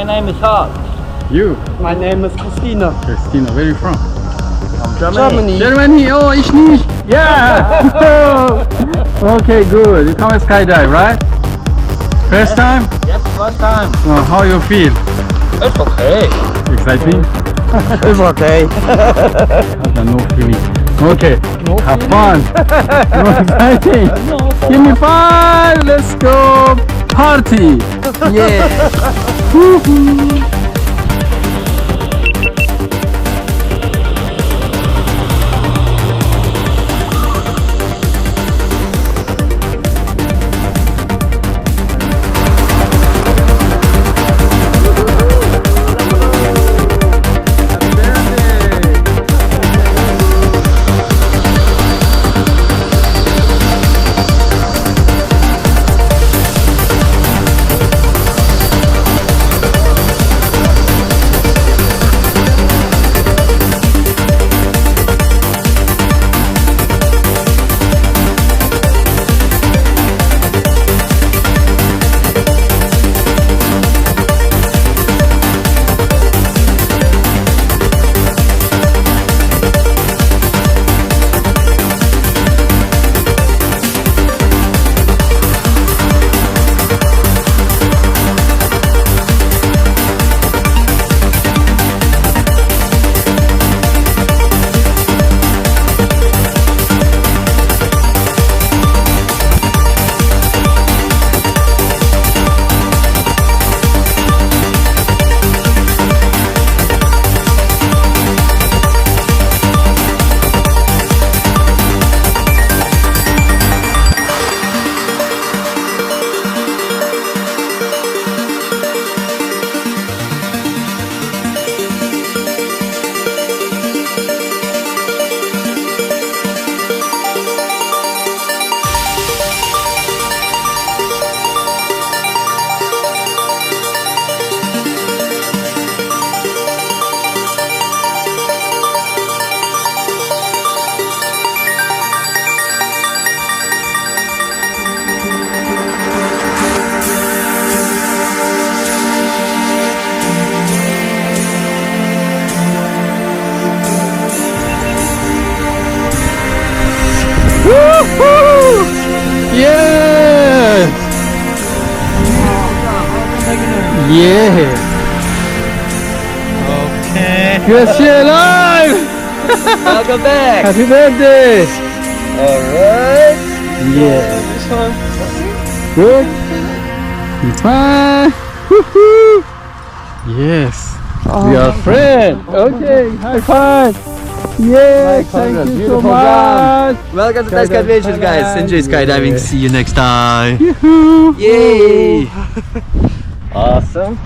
name is Hart. You? My name is Christina. Christina, where are you from? Germany. Germany, oh, ich nicht. Yeah! Okay, good. You come and skydive, right? First time? Yes, first time. Oh, how you feel? It's okay. Exciting? It's okay. No feeling. Okay, have fun. No exciting. Give me 5. Let's go party. Yeah. Woohoo. Woohoo! Yeah! Yeah! Okay. You're still alive! Welcome back. Happy birthday! Alright. Yeah. This one. Good? It's fine! Woohoo! Yes! We are friends! Okay, high five! Yeah, thank you so much! Welcome to Thaisky Adventures, guys. Enjoy skydiving. See you next time. Yoo-hoo! Yay! Awesome.